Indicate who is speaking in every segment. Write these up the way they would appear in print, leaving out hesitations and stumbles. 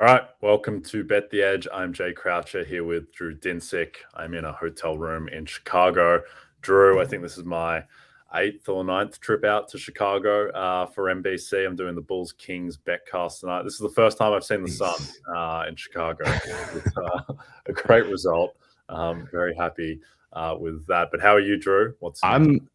Speaker 1: All right, welcome to Bet the Edge. I'm Jay Croucher here with Drew Dinsick. I'm in a hotel room in Chicago. Drew, I think this is my 8th or 9th trip out to Chicago for NBC. I'm doing the Bulls Kings betcast tonight. This is the first time I've seen the sun in Chicago. It's a great result. Very happy with that. But how are you, Drew?
Speaker 2: I'm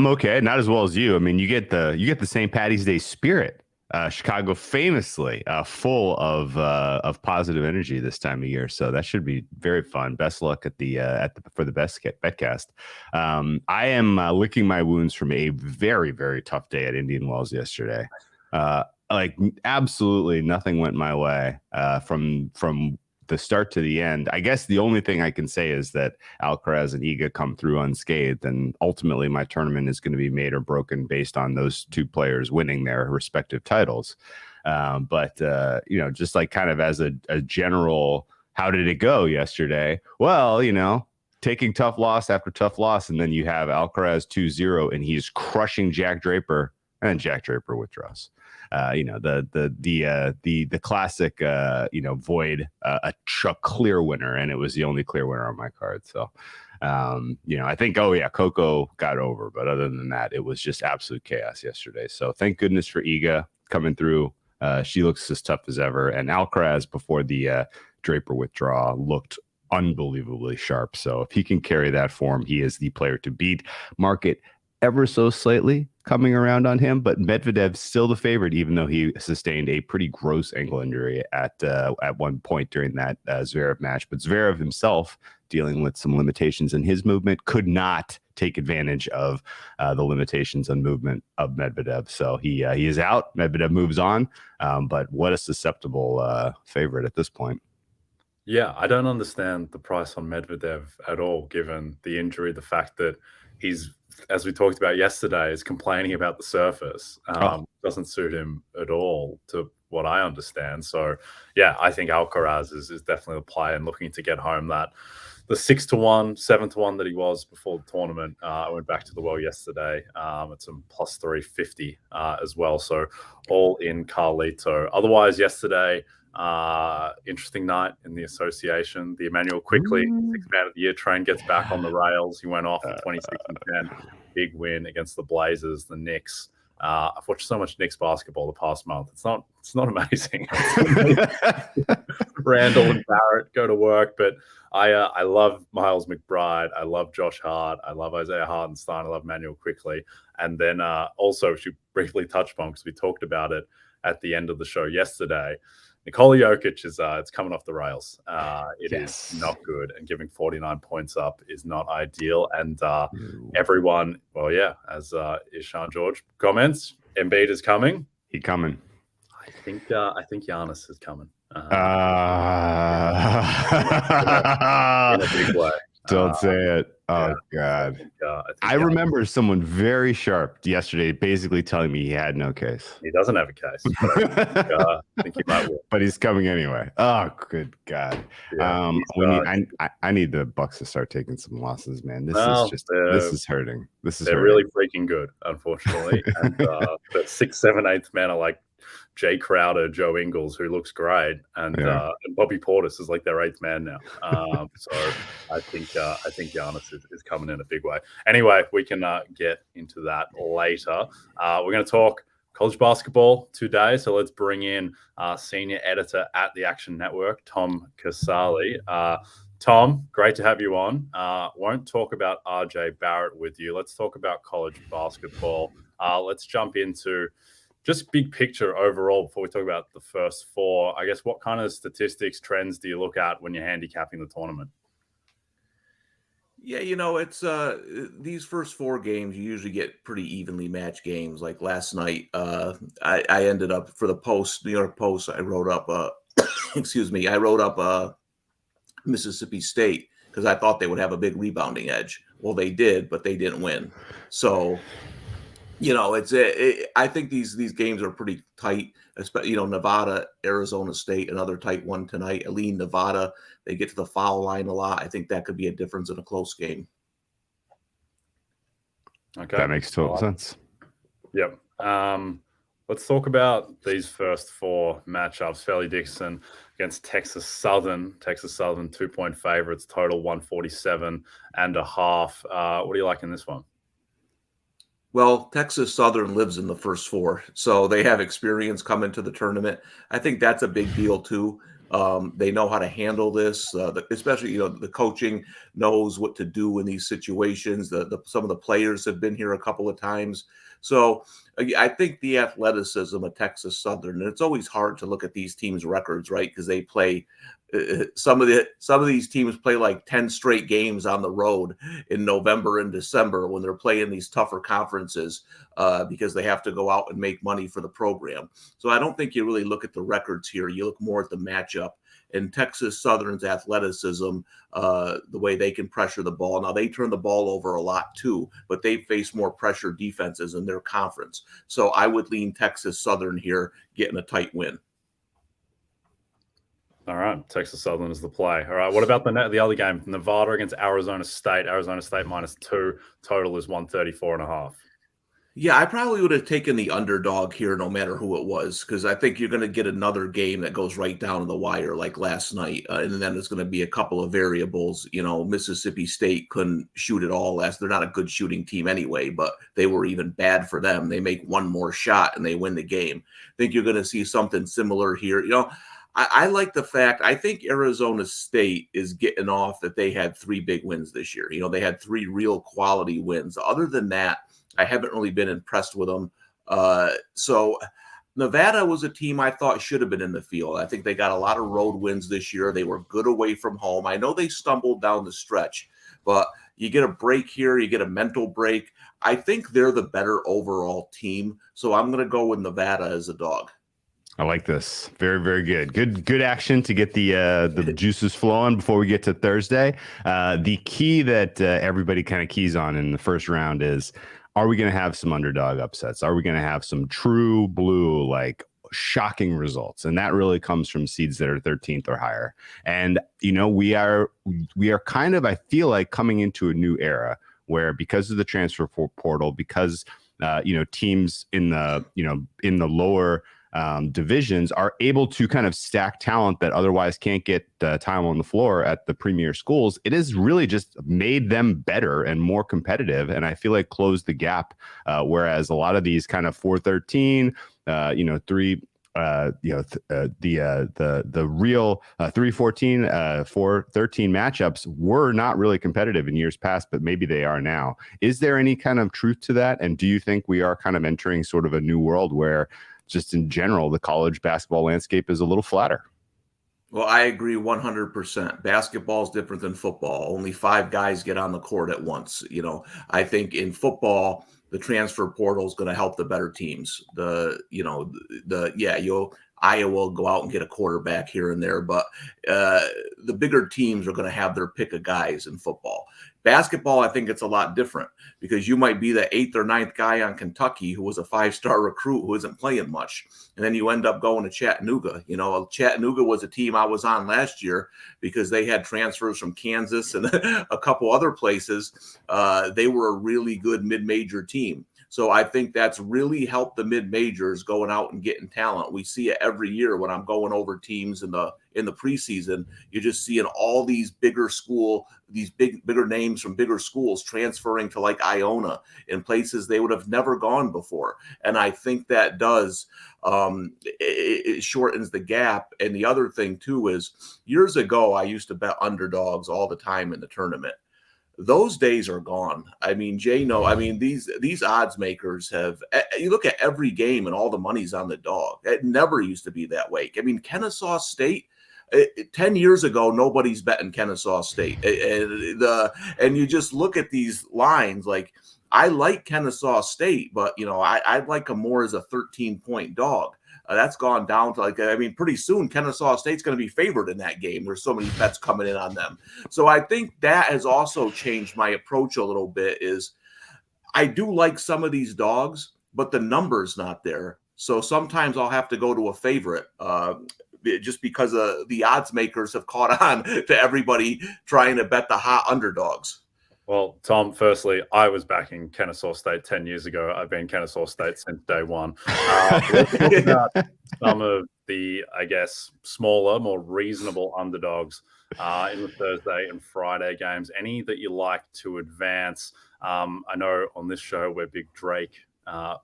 Speaker 2: okay, not as well as you. I mean, you get the St. Patty's Day spirit. Chicago famously full of positive energy this time of year, so that should be very fun. Best luck for the best betcast. I am licking my wounds from a very, very tough day at Indian Wells yesterday. Like absolutely nothing went my way from the start to the end. I guess the only thing I can say is that Alcaraz and Iga come through unscathed, and ultimately my tournament is going to be made or broken based on those two players winning their respective titles. But just like kind of as a general, how did it go yesterday? Well, taking tough loss after tough loss, and then you have Alcaraz 2-0, and he's crushing Jack Draper, and Jack Draper withdraws. The classic void a clear winner, and it was the only clear winner on my card. So I think Coco got over, but other than that, it was just absolute chaos yesterday. So thank goodness for Iga coming through. She looks as tough as ever, and Alcaraz before the Draper withdrawal looked unbelievably sharp. So if he can carry that form, he is the player to beat. Market ever so slightly coming around on him, but Medvedev's still the favorite, even though he sustained a pretty gross ankle injury at one point during that Zverev match. But Zverev himself, dealing with some limitations in his movement, could not take advantage of the limitations on movement of Medvedev. So he is out. Medvedev moves on, but what a susceptible favorite at this point.
Speaker 1: Yeah, I don't understand the price on Medvedev at all, given the injury, the fact that he's, as we talked about yesterday, is complaining about the surface. Doesn't suit him at all, to what I understand. So, yeah, I think Alcaraz is definitely the play and looking to get home that the 6-1, 7-1 that he was before the tournament. I went back to the well yesterday at some plus 350 as well. So all in Carlito. Otherwise, yesterday, interesting night in the association. The Emmanuel Quickly 6th Man of the Year train gets back on the rails. He went off in 26-10. Big win against the Blazers, the Knicks. I've watched so much Knicks basketball the past month. It's not amazing. Randall and Barrett go to work, but I love Miles McBride. I love Josh Hart. I love Isaiah Hartenstein. I love Emmanuel Quickly. And then also, we should briefly touch on, because we talked about it at the end of the show yesterday, Nikola Jokic is it's coming off the rails. It is not good, and giving 49 points up is not ideal. And everyone, as Ishan George comments, Embiid is coming.
Speaker 2: He coming.
Speaker 1: I think Giannis is coming. In a big way.
Speaker 2: Don't say it. Oh, God. I remember someone very sharp yesterday basically telling me he had no case.
Speaker 1: He doesn't have a case. But I think he might win.
Speaker 2: But he's coming anyway. Oh, good God.
Speaker 1: Yeah,
Speaker 2: I need the Bucks to start taking some losses, man. This is hurting.
Speaker 1: They're really freaking good, unfortunately. And the 6th, 7th, 8th men are like Jay Crowder, Joe Ingles, who looks great, and Bobby Portis is like their 8th man now. So I think Giannis is coming in a big way. Anyway, we can get into that later. We're going to talk college basketball today, so let's bring in senior editor at the Action Network, Tom Casale. Tom, great to have you on. Won't talk about RJ Barrett with you. Let's talk about college basketball. Let's jump into just big picture overall before we talk about the first four. I guess, what kind of statistics, trends do you look at when you're handicapping the tournament?
Speaker 3: Yeah, it's these first four games, you usually get pretty evenly matched games. Like last night, I ended up, for the New York Post, I wrote up Mississippi State, because I thought they would have a big rebounding edge. Well, they did, but they didn't win. So I think these games are pretty tight. Nevada, Arizona State, another tight one tonight. Aline, Nevada, they get to the foul line a lot. I think that could be a difference in a close game.
Speaker 2: Okay, that makes total sense.
Speaker 1: Yep. Let's talk about these first four matchups. Farleigh Dickinson against Texas Southern. Texas Southern 2-point favorites, total 147.5. What do you like in this one?
Speaker 3: Well, Texas Southern lives in the first four, so they have experience coming to the tournament. I think that's a big deal too. They know how to handle this, especially the coaching knows what to do in these situations. Some of the players have been here a couple of times, so I think the athleticism of Texas Southern. And it's always hard to look at these teams' records, right? Because they play. Some of these teams play like 10 straight games on the road in November and December when they're playing these tougher conferences because they have to go out and make money for the program. So I don't think you really look at the records here. You look more at the matchup. And Texas Southern's athleticism, the way they can pressure the ball. Now, they turn the ball over a lot too, but they face more pressure defenses in their conference. So I would lean Texas Southern here, getting a tight win.
Speaker 1: All right, Texas Southern is the play. All right, what about the other game? Nevada against Arizona State. Arizona State -2. Total is 134.5.
Speaker 3: Yeah, I probably would have taken the underdog here no matter who it was, because I think you're going to get another game that goes right down to the wire like last night. And then there's going to be a couple of variables. Mississippi State couldn't shoot at all last. They're not a good shooting team anyway, but they were even bad for them. They make one more shot and they win the game. I think you're going to see something similar here. I like the fact, I think Arizona State is getting off that they had 3 big wins this year. They had 3 real quality wins. Other than that, I haven't really been impressed with them. So Nevada was a team I thought should have been in the field. I think they got a lot of road wins this year. They were good away from home. I know they stumbled down the stretch, but you get a break here, you get a mental break. I think they're the better overall team. So I'm going to go with Nevada as a dog.
Speaker 2: I like this. Very, very good. Good action to get the juices flowing before we get to Thursday. The key that everybody kind of keys on in the first round is, are we going to have some underdog upsets? Are we going to have some true blue, like shocking results? And that really comes from seeds that are 13th or higher. And, we are kind of, I feel like, coming into a new era where, because of the transfer portal, because, teams in the lower divisions are able to kind of stack talent that otherwise can't get time on the floor at the premier schools. It has really just made them better and more competitive, and I feel like closed the gap. Whereas a lot of these kind of 4-13, 3. The real 3-14, 4-13 matchups were not really competitive in years past, but maybe they are now. Is there any kind of truth to that? And do you think we are kind of entering sort of a new world where, just in general, the college basketball landscape is a little flatter?
Speaker 3: Well, I agree 100%. Basketball is different than football. Only 5 guys get on the court at once. I think in football, the transfer portal is going to help the better teams. Iowa will go out and get a quarterback here and there, but the bigger teams are going to have their pick of guys in football. Basketball, I think it's a lot different, because you might be the 8th or 9th guy on Kentucky who was a 5-star recruit who isn't playing much. And then you end up going to Chattanooga. Chattanooga was a team I was on last year because they had transfers from Kansas and a couple other places. They were a really good mid-major team. So I think that's really helped the mid-majors going out and getting talent. We see it every year when I'm going over teams in the preseason. You're just seeing all these bigger names from bigger schools transferring to like Iona in places they would have never gone before. And I think that does it shortens the gap. And the other thing too is, years ago I used to bet underdogs all the time in the tournament. Those days are gone. I mean, these odds makers have, you look at every game and all the money's on the dog. It never used to be that way. I mean, Kennesaw State, 10 years ago, nobody's betting Kennesaw State. And you just look at these lines, like, I like Kennesaw State, but, I'd like them more as a 13-point dog. That's gone down to pretty soon Kennesaw State's going to be favored in that game. There's so many bets coming in on them. So I think that has also changed my approach a little bit. Is I do like some of these dogs, but the number's not there. So sometimes I'll have to go to a favorite just because the odds makers have caught on to everybody trying to bet the hot underdogs.
Speaker 1: Well, Tom, firstly, I was backing Kennesaw State 10 years ago. I've been Kennesaw State since day one. Let's talk about some of the, I guess, smaller, more reasonable underdogs in the Thursday and Friday games. Any that you like to advance? I know on this show we're big Drake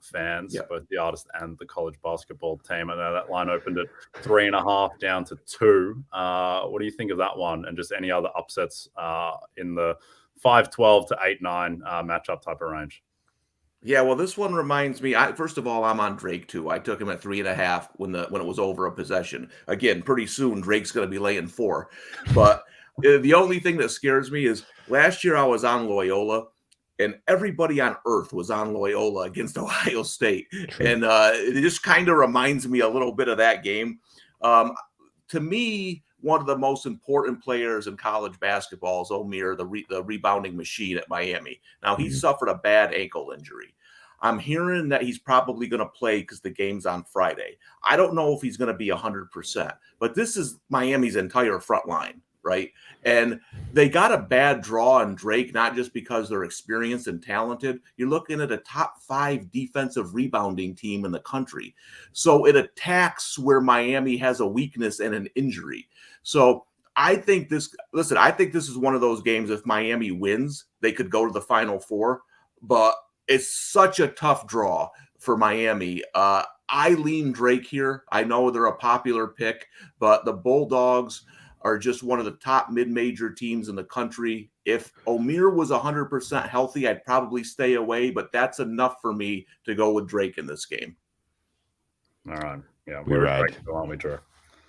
Speaker 1: fans, both the artist and the college basketball team. I know that line opened at 3.5 down to 2. What do you think of that one? And just any other upsets in the 5-12 to 8-9 matchup type of range?
Speaker 3: Yeah, well, this one reminds me. First of all, I'm on Drake too. I took him at 3.5 when it was over a possession. Again, pretty soon Drake's going to be laying 4. But the only thing that scares me is last year I was on Loyola, and everybody on earth was on Loyola against Ohio State, and it just kind of reminds me a little bit of that game. To me, one of the most important players in college basketball is Omier, the rebounding machine at Miami. Now, he suffered a bad ankle injury. I'm hearing that he's probably going to play because the game's on Friday. I don't know if he's going to be 100%, but this is Miami's entire front line, right? And they got a bad draw on Drake, not just because they're experienced and talented. You're looking at a top 5 defensive rebounding team in the country. So it attacks where Miami has a weakness and an injury. So I think this is one of those games. If Miami wins, they could go to the Final Four, but it's such a tough draw for Miami. I lean Drake here. I know they're a popular pick, but the Bulldogs are just one of the top mid-major teams in the country. If Omier was 100% healthy, I'd probably stay away, but that's enough for me to go with Drake in this game.
Speaker 1: All right. Yeah,
Speaker 2: we're right.
Speaker 1: Aren't we, Drew?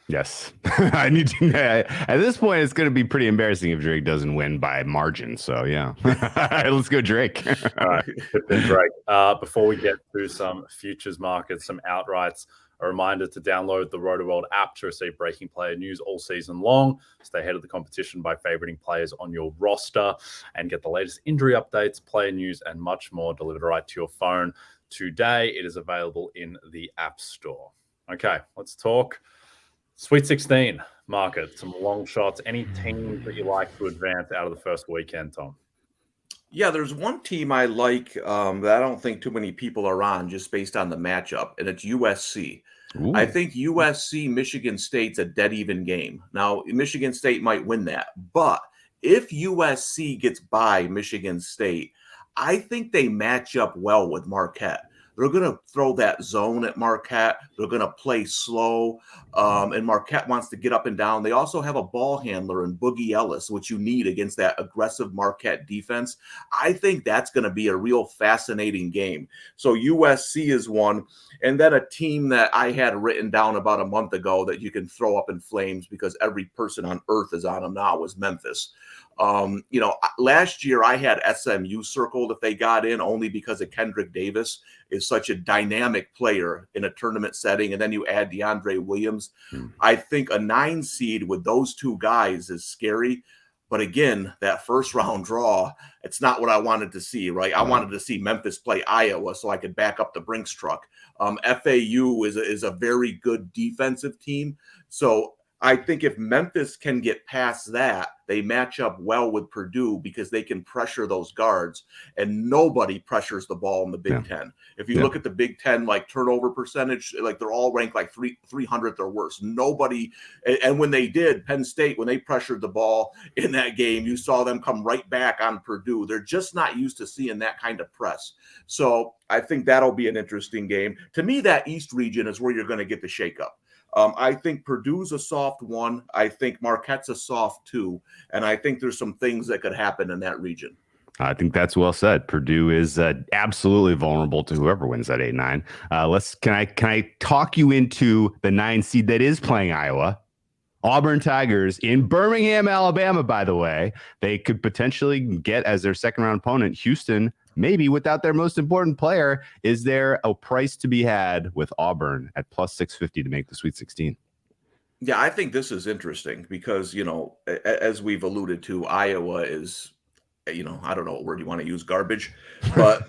Speaker 2: Yes. I need to. At this point, it's going to be pretty embarrassing if Drake doesn't win by margin. So, yeah. All right, let's go, Drake.
Speaker 1: All right. Drake. Before we get to some futures markets, some outrights, a reminder to download the Rotoworld app to receive breaking player news all season long. Stay ahead of the competition by favoriting players on your roster and get the latest injury updates, player news, and much more delivered right to your phone today. It is available in the App Store. Okay, let's talk Sweet 16 market, some long shots. Any teams that you like to advance out of the first weekend, Tom?
Speaker 3: Yeah, there's one team I like that I don't think too many people are on just based on the matchup, and it's USC.
Speaker 2: Ooh.
Speaker 3: I think USC, Michigan State's a dead even game. Now, Michigan State might win that, but if USC gets by Michigan State, I think they match up well with Marquette. They're going to throw that zone at Marquette. They're going to play slow, and Marquette wants to get up and down. They also have a ball handler in Boogie Ellis, which you need against that aggressive Marquette defense. I think that's going to be a real fascinating game. So USC is one. And then a team that I had written down about a month ago that you can throw up in flames because every person on earth is on them now was Memphis. Last year I had SMU circled if they got in only because of Kendrick Davis is such a dynamic player in a tournament setting. And then you add DeAndre Williams. I think a 9 seed with those two guys is scary. But again, that first round draw, it's not what I wanted to see, right? I wanted to see Memphis play Iowa so I could back up the Brinks truck. FAU is a very good defensive team. So I think if Memphis can get past that, they match up well with Purdue because they can pressure those guards, and nobody pressures the ball in the Big Ten. If you look at the Big Ten, like turnover percentage, like they're all ranked like 300th or worse. Nobody, and when they did, Penn State, when they pressured the ball in that game, you saw them come right back on Purdue. They're just not used to seeing that kind of press. So I think that'll be an interesting game. To me, that East region is where you're going to get the shakeup. I think Purdue's a soft 1. I think Marquette's a soft 2. And I think there's some things that could happen in that region.
Speaker 2: I think that's well said. Purdue is absolutely vulnerable to whoever wins that 8-9. Can I talk you into the 9 seed that is playing Iowa? Auburn Tigers in Birmingham, Alabama, by the way. They could potentially get as their second round opponent Houston, maybe without their most important player. Is there a price to be had with Auburn at plus 650 to make the Sweet 16?
Speaker 3: Yeah, I think this is interesting because, as we've alluded to, Iowa is, I don't know what word you want to use, garbage, but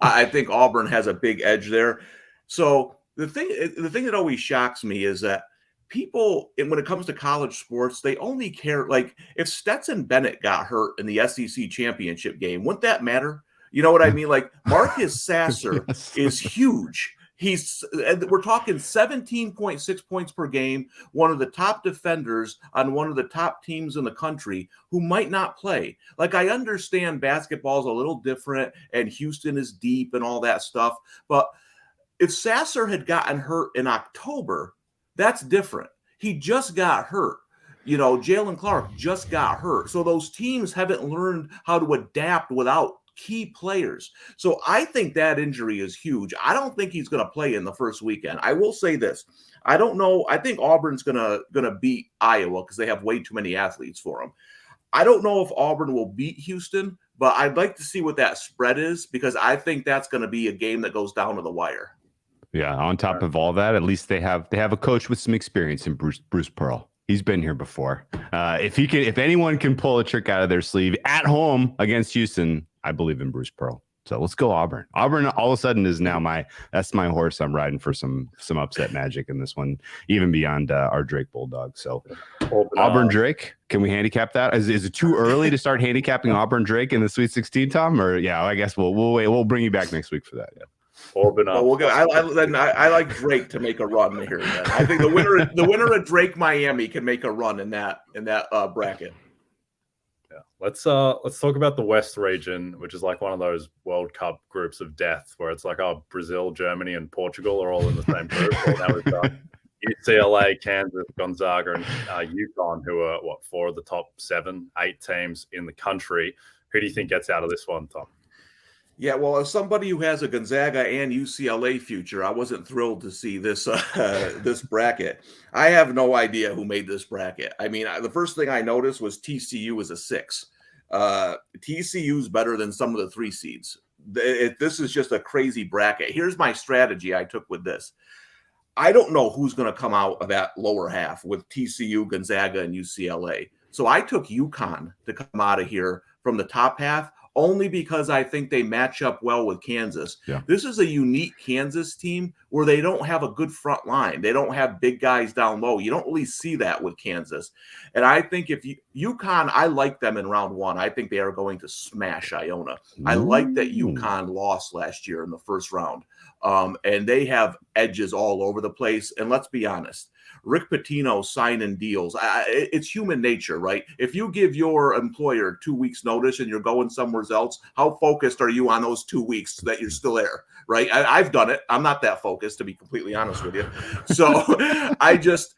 Speaker 3: I think Auburn has a big edge there. So the thing that always shocks me is that people, and when it comes to college sports, they only care. Like if Stetson Bennett got hurt in the SEC championship game, wouldn't that matter? You know what I mean? Like Marcus Sasser
Speaker 2: Yes.
Speaker 3: is huge. We're talking 17.6 points per game, one of the top defenders on one of the top teams in the country who might not play. Like I understand basketball is a little different and Houston is deep and all that stuff. But if Sasser had gotten hurt in October, that's different. He just got hurt. You know, Jalen Clark just got hurt. So those teams haven't learned how to adapt without key players. So I think that injury is huge. I don't think he's going to play in the first weekend. I will say this. I don't know. I think Auburn's going to beat Iowa because they have way too many athletes for them. I don't know if Auburn will beat Houston, but I'd like to see what that spread is because I think that's going to be a game that goes down to the wire.
Speaker 2: Yeah. On top of all that, at least they have a coach with some experience in Bruce Pearl. He's been here before. If anyone can pull a trick out of their sleeve at home against Houston, I believe in Bruce Pearl. So let's go Auburn. Auburn all of a sudden is now that's my horse. I'm riding for some upset magic in this one, even beyond our Drake Bulldog. So Auburn Drake, can we handicap that? Is it too early to start handicapping Auburn Drake in the Sweet 16, Tom? Or yeah, I guess we'll wait. We'll bring you back next week for that. Yeah.
Speaker 1: Auburn.
Speaker 3: Well, we'll go. I like Drake to make a run here. Then. I think the winner of Drake Miami can make a run in that bracket.
Speaker 1: Yeah. Let's talk about the West region, which is like one of those World Cup groups of death where it's like, oh, Brazil, Germany, and Portugal are all in the same group. Now we've got UCLA, Kansas, Gonzaga, and UConn, who are four of the top 7-8 teams in the country. Who do you think gets out of this one, Tom?
Speaker 3: Yeah, well, as somebody who has a Gonzaga and UCLA future, I wasn't thrilled to see this this bracket. I have no idea who made this bracket. I mean, the first thing I noticed was TCU is a 6. TCU's better than some of the 3 seeds. This is just a crazy bracket. Here's my strategy I took with this. I don't know who's going to come out of that lower half with TCU, Gonzaga, and UCLA. So I took UConn to come out of here from the top half, only because I think they match up well with Kansas. Yeah. This is a unique Kansas team where they don't have a good front line. They don't have big guys down low. You don't really see that with Kansas. And I think if UConn, I like them in round 1. I think they are going to smash Iona. I like that UConn lost last year in the first round. And they have edges all over the place. And let's be honest, Rick Pitino signing deals. It's human nature, right? If you give your employer 2 weeks notice and you're going somewhere else, how focused are you on those 2 weeks that you're still there, right? I've done it. I'm not that focused, to be completely honest with you. So I just,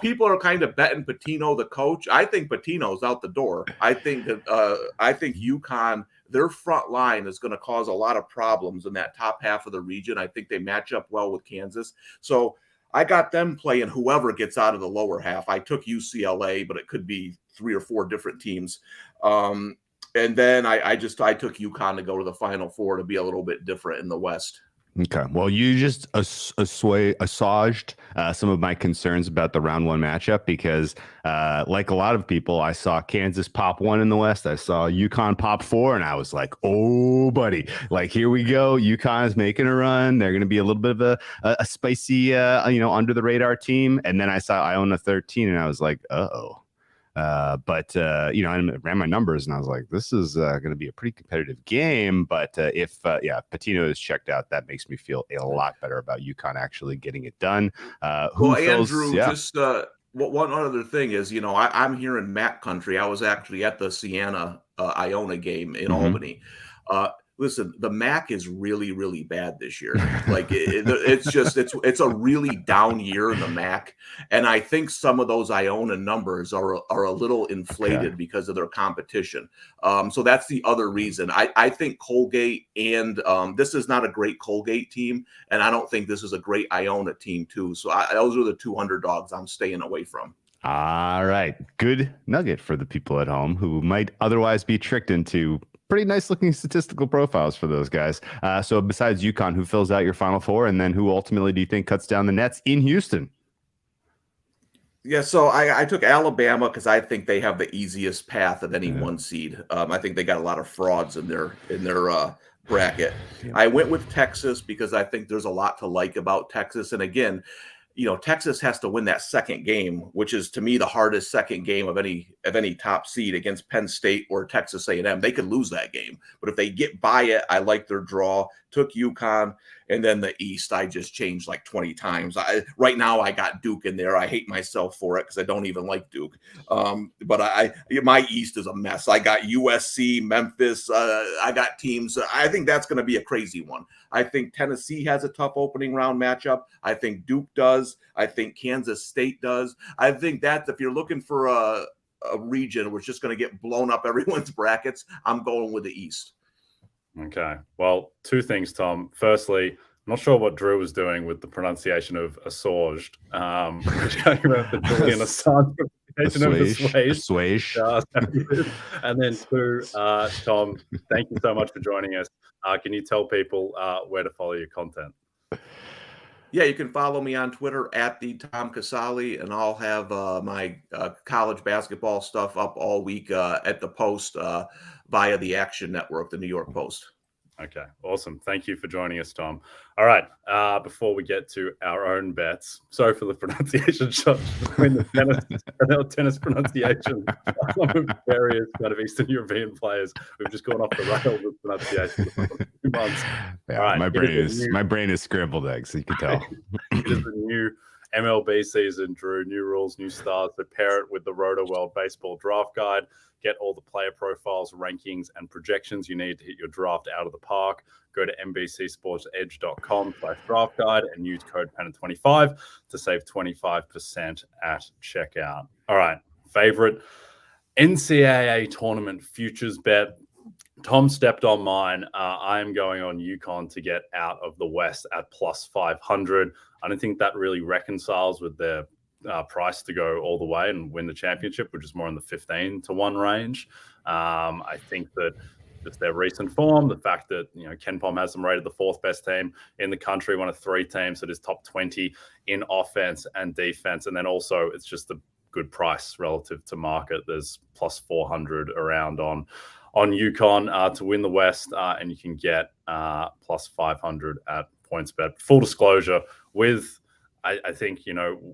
Speaker 3: people are kind of betting Pitino, the coach. I think Pitino's out the door. I think UConn, their front line is going to cause a lot of problems in that top half of the region. I think they match up well with Kansas. So I got them playing whoever gets out of the lower half. I took UCLA, but it could be 3 or 4 different teams. And then I took UConn to go to the Final Four to be a little bit different in the West.
Speaker 2: Okay. Well, you just assuaged some of my concerns about the round 1 matchup because like a lot of people, I saw Kansas pop 1 in the West. I saw UConn pop 4, and I was like, oh, buddy, like, here we go. UConn is making a run. They're going to be a little bit of a spicy, under the radar team. And then I saw Iona 13, and I was like, uh-oh. I ran my numbers and I was like, this is going to be a pretty competitive game. But if Pitino is checked out, that makes me feel a lot better about UConn actually getting it done.
Speaker 3: Andrew, just one other thing is, I'm here in MAC country. I was actually at the Siena Iona game in Albany. Listen, the MAC is really, really bad this year. Like it's a really down year in the MAC. And I think some of those Iona numbers are a little inflated because of their competition. So that's the other reason. I think Colgate and this is not a great Colgate team. And I don't think this is a great Iona team too. So those are the 2 underdogs I'm staying away from.
Speaker 2: All right. Good nugget for the people at home who might otherwise be tricked into pretty nice looking statistical profiles for those guys. So besides UConn, who fills out your Final Four, and then who ultimately do you think cuts down the nets in Houston?
Speaker 3: Yeah, so I took Alabama because I think they have the easiest path of any 1 seed. I think they got a lot of frauds in their bracket. I went with Texas because I think there's a lot to like about Texas. And again, Texas has to win that second game, which is to me the hardest second game of any top seed against Penn State or Texas A&M. They could lose that game, but if they get by it, I like their draw. Took UConn, and then the East, I just changed like 20 times. Right now I got Duke in there. I hate myself for it because I don't even like Duke. But my East is a mess. I got USC, Memphis. I got teams. I think that's going to be a crazy one. I think Tennessee has a tough opening round matchup. I think Duke does. I think Kansas State does. I think that if you're looking for a region where it's just going to get blown up everyone's brackets, I'm going with the East.
Speaker 1: Okay. Well, two things, Tom. Firstly, I'm not sure what Drew was doing with the pronunciation of assuaged, which came out the Julian Assange pronunciation of assuaged. And then two, Tom, thank you so much for joining us. Can you tell people where to follow your content?
Speaker 3: Yeah, you can follow me on Twitter at the Tom Casale, and I'll have my college basketball stuff up all week at the Post via the Action Network, the New York Post.
Speaker 1: Okay, awesome. Thank you for joining us, Tom. All right, before we get to our own bets, sorry for the pronunciation shot between the tennis pronunciation of various kind of Eastern European players. We've just gone off the rails with pronunciation for 2 months.
Speaker 2: Yeah, all right, my brain is scrambled eggs, you can tell.
Speaker 1: It is the new MLB season, Drew. New rules, new starts. So pair it with the Rotoworld Baseball Draft Guide. Get all the player profiles, rankings, and projections you need to hit your draft out of the park. Go to NBCSportsEdge.com/draft guide and use code PENNA25 to save 25% at checkout. All right, favorite NCAA tournament futures bet. Tom stepped on mine. I am going on UConn to get out of the West at plus 500. I don't think that really reconciles with their price to go all the way and win the championship, which is more in the 15-1 range. I think that just their recent form, the fact that Ken Pom has them rated the 4th best team in the country, one of 3 teams that is top 20 in offense and defense, and then also it's just a good price relative to market. There's plus 400 around on UConn to win the West, and you can get plus 500 at PointsBet. Full disclosure, with I think,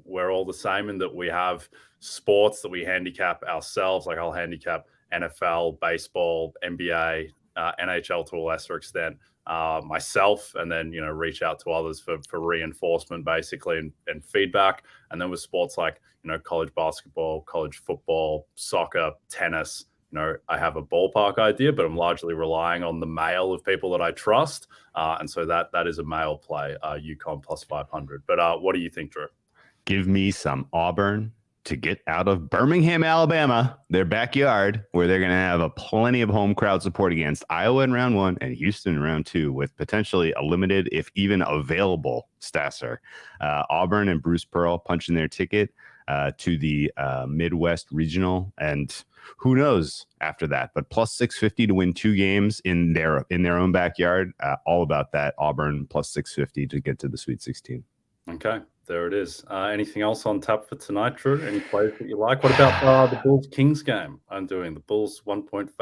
Speaker 1: we're all the same in that we have sports that we handicap ourselves. Like I'll handicap NFL, baseball, NBA, NHL to a lesser extent myself, and then, reach out to others for reinforcement basically and feedback. And then with sports like, college basketball, college football, soccer, tennis, I have a ballpark idea, but I'm largely relying on the mail of people that I trust. And so that is a mail play, UConn plus 500. But what do you think, Drew?
Speaker 2: Give me some Auburn to get out of Birmingham, Alabama, their backyard, where they're going to have a plenty of home crowd support against Iowa in round 1 and Houston in round 2 with potentially a limited, if even available, Stasser. Auburn and Bruce Pearl punching their ticket to the Midwest Regional, and who knows after that, but plus 650 to win 2 games in their own backyard. All about that. Auburn plus 650 to get to the Sweet 16.
Speaker 1: Okay, there it is. Anything else on tap for tonight, Drew? Any plays that you like? What about the Bulls-Kings game? I'm doing the Bulls 1-point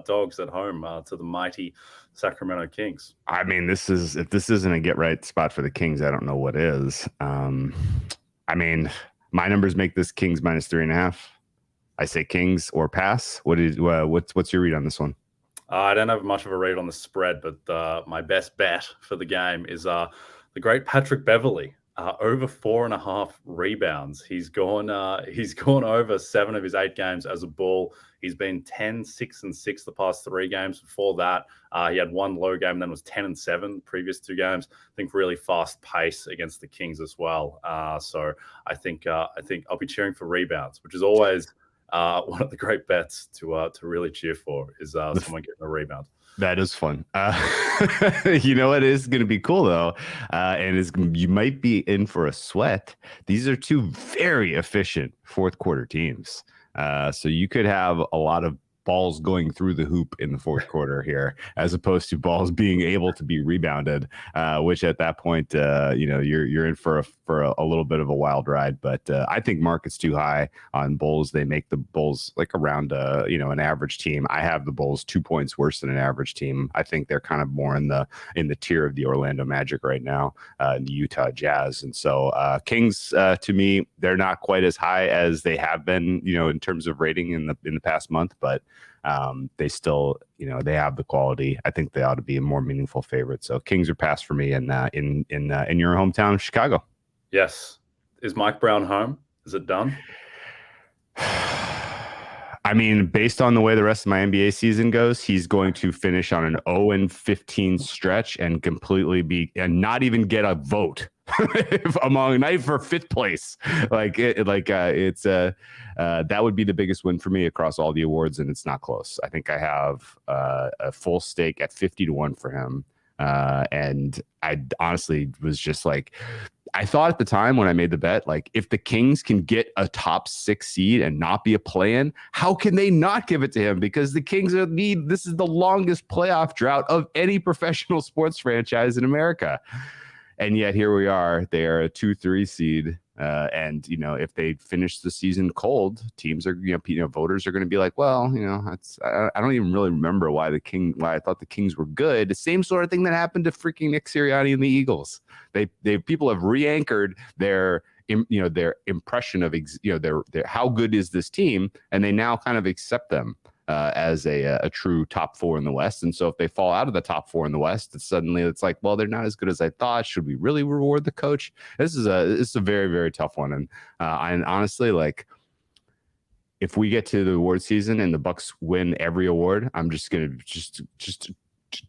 Speaker 1: dogs at home to the mighty Sacramento Kings.
Speaker 2: I mean, if this isn't a get right spot for the Kings, I don't know what is. I mean, my numbers make this Kings minus 3.5. I say Kings or pass. What's your read on this one?
Speaker 1: I don't have much of a read on the spread, but my best bet for the game is the great Patrick Beverley. Over 4.5 rebounds. He's gone over 7 of his 8 games as a Bull. He's been 10, 6, and 6 the past 3 games. Before that, he had 1 low game, and then was 10 and 7 the previous 2 games. I think really fast pace against the Kings as well. So I think I'll be cheering for rebounds, which is always one of the great bets to really cheer for is someone getting a rebound.
Speaker 2: That is fun. You know what is going to be cool though, and you might be in for a sweat. These are 2 very efficient fourth quarter teams, so you could have a lot of balls going through the hoop in the fourth quarter here, as opposed to balls being able to be rebounded, which at that point, you're in for a little bit of a wild ride. But I think market's too high on Bulls. They make the Bulls like around an average team. I have the Bulls 2 points worse than an average team. I think they're kind of more in the tier of the Orlando Magic right now, and the Utah Jazz. And so Kings, to me, they're not quite as high as they have been, in terms of rating in the past month, but they still, they have the quality. I think they ought to be a more meaningful favorite. So Kings are past for me in your hometown, Chicago.
Speaker 1: Yes. Is Mike Brown home? Is it done?
Speaker 2: I mean, based on the way the rest of my NBA season goes, he's going to finish on an 0-15 stretch and completely and not even get a vote not for fifth place. That would be the biggest win for me across all the awards, and it's not close. I think I have a full stake at 50-1 for him. And I honestly was just like, I thought at the time when I made the bet, like, if the Kings can get a top 6 seed and not be a play-in, how can they not give it to him? Because the Kings this is the longest playoff drought of any professional sports franchise in America. And yet here we are. They are a 2-3 seed. And if they finish the season cold, teams are, voters are going to be like, well, I don't even really remember why I thought the Kings were good. The same sort of thing that happened to freaking Nick Sirianni and the Eagles. People have re-anchored their impression of, their how good is this team, and they now kind of accept them as a true top 4 in the West. And so if they fall out of the top 4 in the West, it's like, well, they're not as good as I thought. Should we really reward the coach? This is a very, very tough one. And honestly, like, if we get to the award season and the Bucks win every award, I'm just gonna just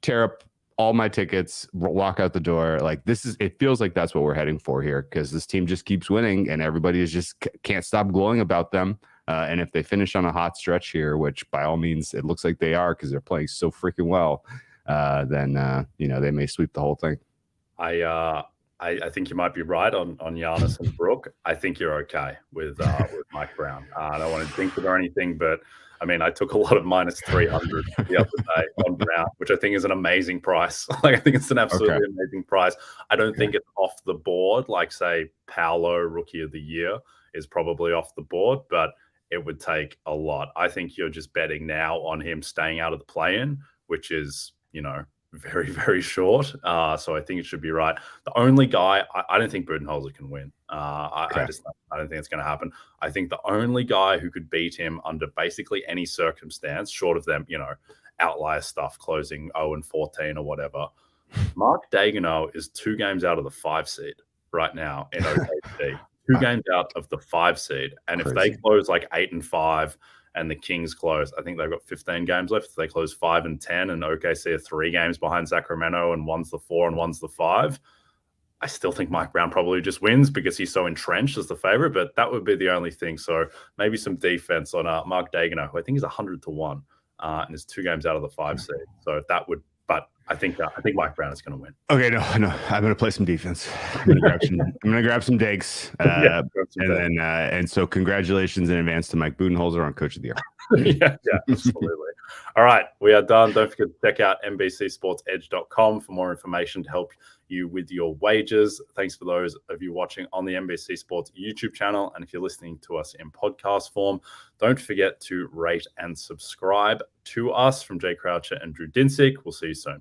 Speaker 2: tear up all my tickets, walk out the door. Like, it feels like that's what we're heading for here, because this team just keeps winning and everybody is just can't stop glowing about them. And if they finish on a hot stretch here, which by all means it looks like they are because they're playing so freaking well, then they may sweep the whole thing.
Speaker 1: I think you might be right on Giannis and Brooke. I think you're okay with Mike Brown. I don't want to jinx it or anything, but I mean, I took a lot of -300 the other day on Brown, which I think is an amazing price. Like, I think it's an absolutely amazing price. I don't think it's off the board. Like, say, Paolo, Rookie of the Year, is probably off the board, but it would take a lot. I think you're just betting now on him staying out of the play-in, which is, very, very short. So I think it should be right. The only guy, I don't think Budenholzer can win. I don't think it's going to happen. I think the only guy who could beat him under basically any circumstance, short of them, outlier stuff, closing 0-14 or whatever, Mark Daigneault is 2 games out of the 5 seed right now in OKC. 2 games out of the 5 seed. And if they close like 8-5 and the Kings close, I think they've got 15 games left. If they close 5-10 and OKC are 3 games behind Sacramento and one's the 4 and one's the 5, I still think Mike Brown probably just wins because he's so entrenched as the favorite, but that would be the only thing. So maybe some defense on Mark Daigneault, who I think is 100-1 and is 2 games out of the 5 seed. So that would, but I think Mike Brown is going to win.
Speaker 2: Okay, no, I'm going to play some defense. I'm going to grab some digs, and so congratulations in advance to Mike Budenholzer on Coach of the Year.
Speaker 1: yeah, absolutely. All right, we are done. Don't forget to check out NBCSportsEdge.com for more information to help you with your wagers. Thanks for those of you watching on the NBC Sports YouTube channel, and if you're listening to us in podcast form, don't forget to rate and subscribe to us. From Jay Croucher and Drew Dinsick, we'll see you soon.